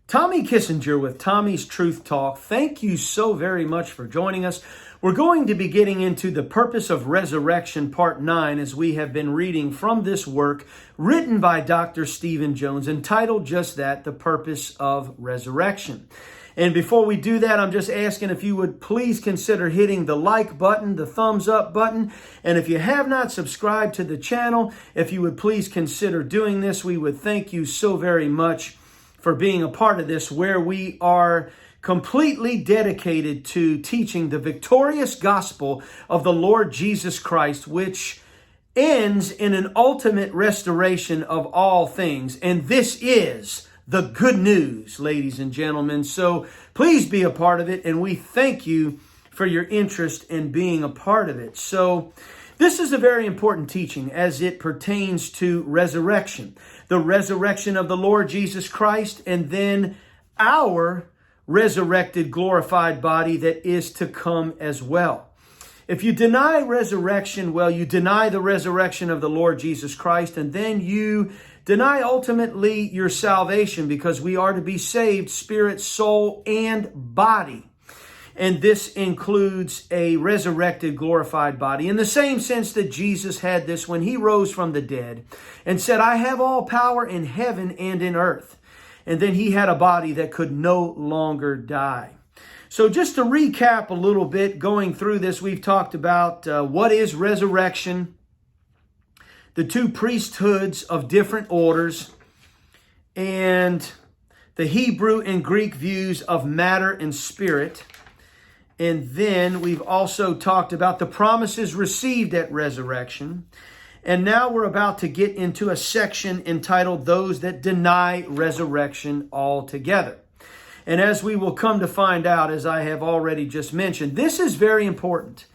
Tommy Kissinger with Tommy's Truth Talk. Thank you so very much for joining us. We're going to be getting into the purpose of resurrection, part 9, as we have been reading from this work written by Dr. Stephen Jones, entitled just that, The Purpose of Resurrection. And before we do that, I'm just asking if you would please consider hitting the like button, the thumbs up button. And if you have not subscribed to the channel, if you would please consider doing this, we would thank you so very much for being a part of this, where we are completely dedicated to teaching the victorious gospel of the Lord Jesus Christ, which ends in an ultimate restoration of all things. And this is the good news, ladies and gentlemen. So please be a part of it, and we thank you for your interest in being a part of it. So this is a very important teaching as it pertains to resurrection, the resurrection of the Lord Jesus Christ, and then our resurrected, glorified body that is to come as well. If you deny resurrection, well, you deny the resurrection of the Lord Jesus Christ, and then you deny ultimately your salvation, because we are to be saved spirit, soul, and body. And this includes a resurrected, glorified body, in the same sense that Jesus had this when he rose from the dead and said, I have all power in heaven and in earth. And then he had a body that could no longer die. So just to recap a little bit, going through this, we've talked about what is resurrection, the two priesthoods of different orders, and the Hebrew and Greek views of matter and spirit. And then we've also talked about the promises received at resurrection. And now we're about to get into a section entitled Those That Deny Resurrection Altogether. And as we will come to find out, as I have already just mentioned, this is very important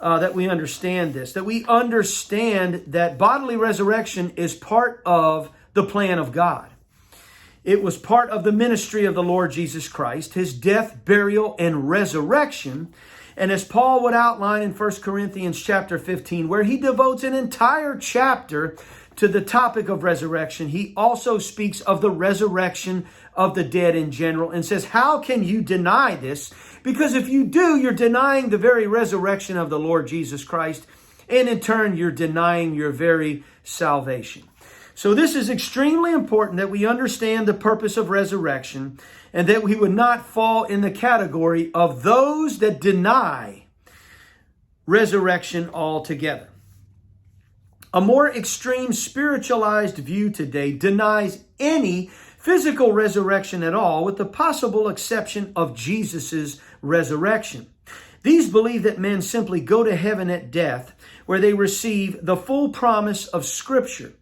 that we understand this, that we understand that bodily resurrection is part of the plan of God. It was part of the ministry of the Lord Jesus Christ, his death, burial, and resurrection. And as Paul would outline in 1 Corinthians chapter 15, where he devotes an entire chapter to the topic of resurrection, he also speaks of the resurrection of the dead in general and says, how can you deny this? Because if you do, you're denying the very resurrection of the Lord Jesus Christ, and in turn, you're denying your very salvation. So this is extremely important that we understand the purpose of resurrection, and that we would not fall in the category of those that deny resurrection altogether. A more extreme spiritualized view today denies any physical resurrection at all, with the possible exception of Jesus's resurrection. These believe that men simply go to heaven at death, where they receive the full promise of Scripture,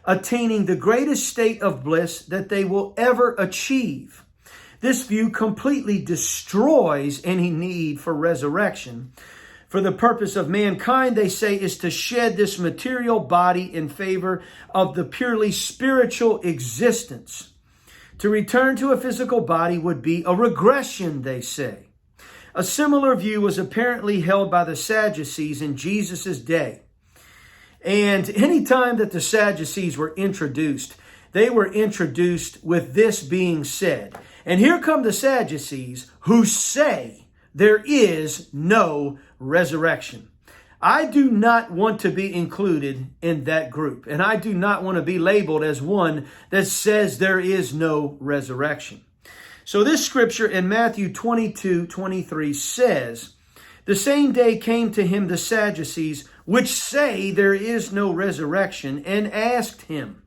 attaining the greatest state of bliss that they will ever achieve. This view completely destroys any need for resurrection. For the purpose of mankind, they say, is to shed this material body in favor of the purely spiritual existence. To return to a physical body would be a regression, they say. A similar view was apparently held by the Sadducees in Jesus' day. And anytime that the Sadducees were introduced, they were introduced with this being said. And here come the Sadducees who say there is no resurrection. I do not want to be included in that group. And I do not want to be labeled as one that says there is no resurrection. So this scripture in Matthew 22:23 says, the same day came to him the Sadducees, which say there is no resurrection, and asked him.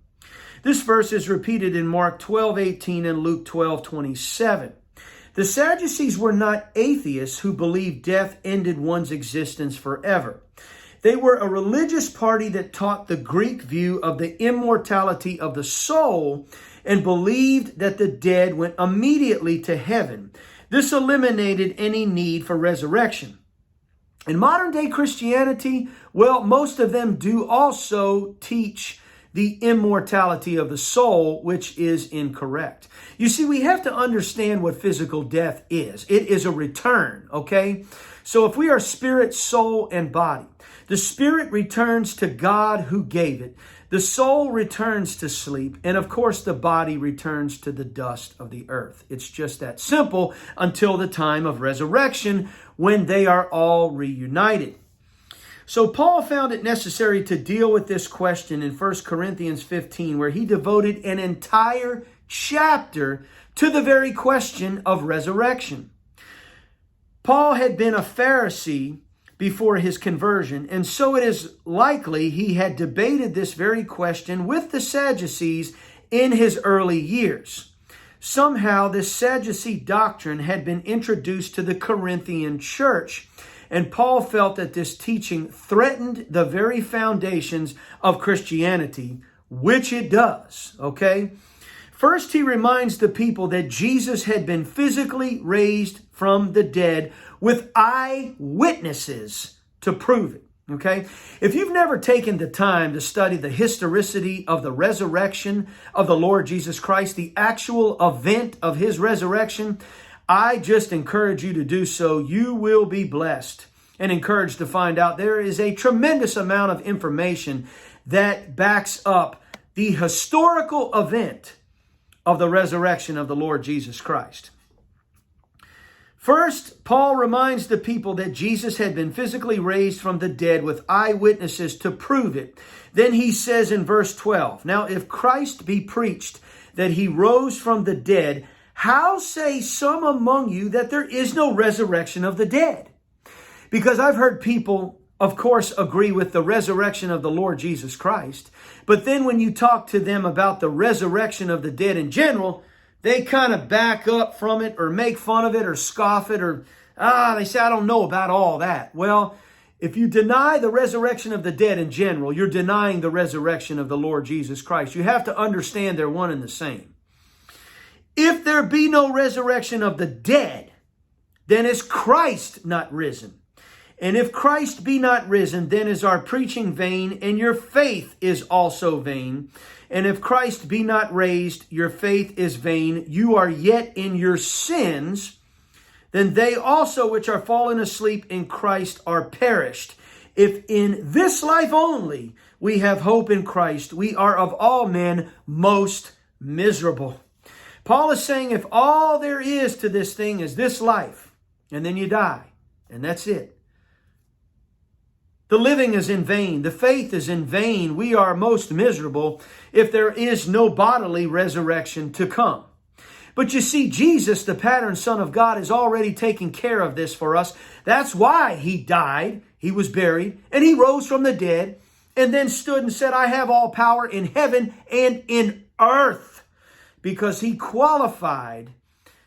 This verse is repeated in Mark 12:18 and Luke 12:27. The Sadducees were not atheists who believed death ended one's existence forever. They were a religious party that taught the Greek view of the immortality of the soul and believed that the dead went immediately to heaven. This eliminated any need for resurrection. In modern day Christianity, well, most of them do also teach the immortality of the soul, which is incorrect. You see, we have to understand what physical death is. It is a return, okay? So if we are spirit, soul, and body, the spirit returns to God who gave it. The soul returns to sleep, and of course the body returns to the dust of the earth. It's just that simple until the time of resurrection when they are all reunited. So Paul found it necessary to deal with this question in 1 Corinthians 15, where he devoted an entire chapter to the very question of resurrection. Paul had been a Pharisee before his conversion, and so it is likely he had debated this very question with the Sadducees in his early years. Somehow this Sadducee doctrine had been introduced to the Corinthian church, and Paul felt that this teaching threatened the very foundations of Christianity, which it does, okay? First, he reminds the people that Jesus had been physically raised from the dead with eyewitnesses to prove it, okay? If you've never taken the time to study the historicity of the resurrection of the Lord Jesus Christ, the actual event of his resurrection, I just encourage you to do so. You will be blessed and encouraged to find out there is a tremendous amount of information that backs up the historical event of the resurrection of the Lord Jesus Christ. First, Paul reminds the people that Jesus had been physically raised from the dead with eyewitnesses to prove it. Then he says in verse 12, "Now if Christ be preached that he rose from the dead, how say some among you that there is no resurrection of the dead?" Because I've heard people, of course, agree with the resurrection of the Lord Jesus Christ. But then when you talk to them about the resurrection of the dead in general, they kind of back up from it or make fun of it or scoff it or, they say, I don't know about all that. Well, if you deny the resurrection of the dead in general, you're denying the resurrection of the Lord Jesus Christ. You have to understand they're one and the same. If there be no resurrection of the dead, then is Christ not risen? And if Christ be not risen, then is our preaching vain, and your faith is also vain. And if Christ be not raised, your faith is vain. You are yet in your sins. Then they also which are fallen asleep in Christ are perished. If in this life only we have hope in Christ, we are of all men most miserable. Paul is saying if all there is to this thing is this life, and then you die, and that's it. The living is in vain. The faith is in vain. We are most miserable if there is no bodily resurrection to come. But you see, Jesus, the pattern Son of God, is already taking care of this for us. That's why he died, he was buried, and he rose from the dead, and then stood and said, I have all power in heaven and in earth, because he qualified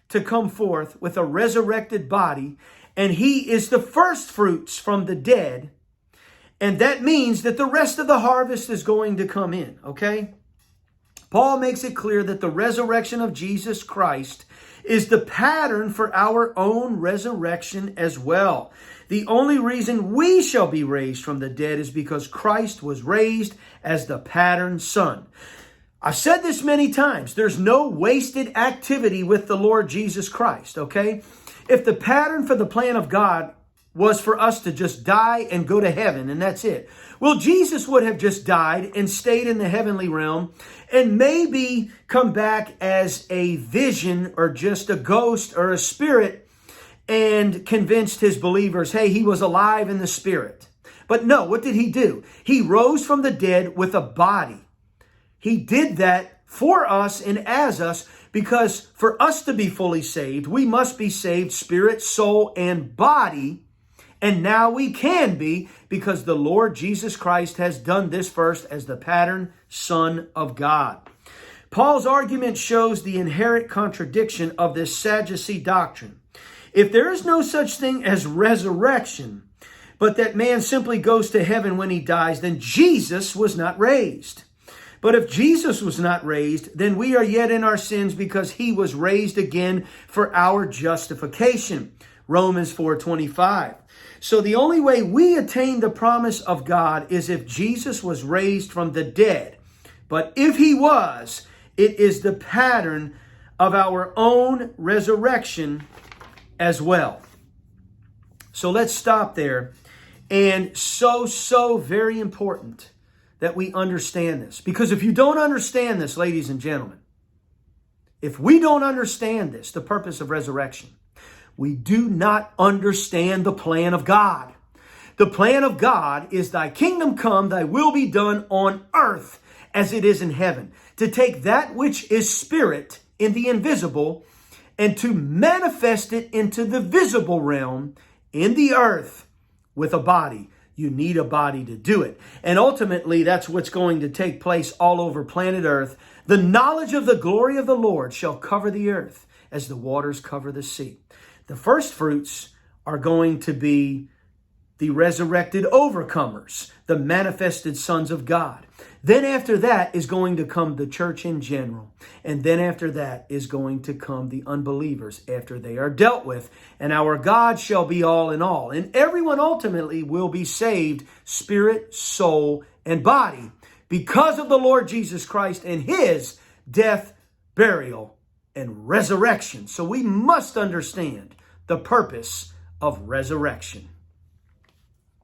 to come forth with a resurrected body, and he is the first fruits from the dead. And that means that the rest of the harvest is going to come in, okay? Paul makes it clear that the resurrection of Jesus Christ is the pattern for our own resurrection as well. The only reason we shall be raised from the dead is because Christ was raised as the pattern son. I've said this many times. There's no wasted activity with the Lord Jesus Christ, okay? If the pattern for the plan of God was for us to just die and go to heaven, and that's it. Well, Jesus would have just died and stayed in the heavenly realm and maybe come back as a vision or just a ghost or a spirit and convinced his believers, hey, he was alive in the spirit. But no, what did he do? He rose from the dead with a body. He did that for us and as us, because for us to be fully saved, we must be saved spirit, soul, and body. And now we can be, because the Lord Jesus Christ has done this first as the pattern Son of God. Paul's argument shows the inherent contradiction of this Sadducee doctrine. If there is no such thing as resurrection, but that man simply goes to heaven when he dies, then Jesus was not raised. But if Jesus was not raised, then we are yet in our sins, because he was raised again for our justification. Romans 4:25. So the only way we attain the promise of God is if Jesus was raised from the dead. But if he was, it is the pattern of our own resurrection as well. So let's stop there. And so very important that we understand this. Because if you don't understand this, ladies and gentlemen, if we don't understand this, the purpose of resurrection, we do not understand the plan of God. The plan of God is thy kingdom come, thy will be done on earth as it is in heaven. To take that which is spirit in the invisible and to manifest it into the visible realm in the earth with a body. You need a body to do it. And ultimately, that's what's going to take place all over planet Earth. The knowledge of the glory of the Lord shall cover the earth as the waters cover the sea. The first fruits are going to be the resurrected overcomers, the manifested sons of God. Then after that is going to come the church in general. And then after that is going to come the unbelievers after they are dealt with. And our God shall be all in all. And everyone ultimately will be saved, spirit, soul, and body, because of the Lord Jesus Christ and his death, burial, and resurrection. So we must understand the purpose of resurrection.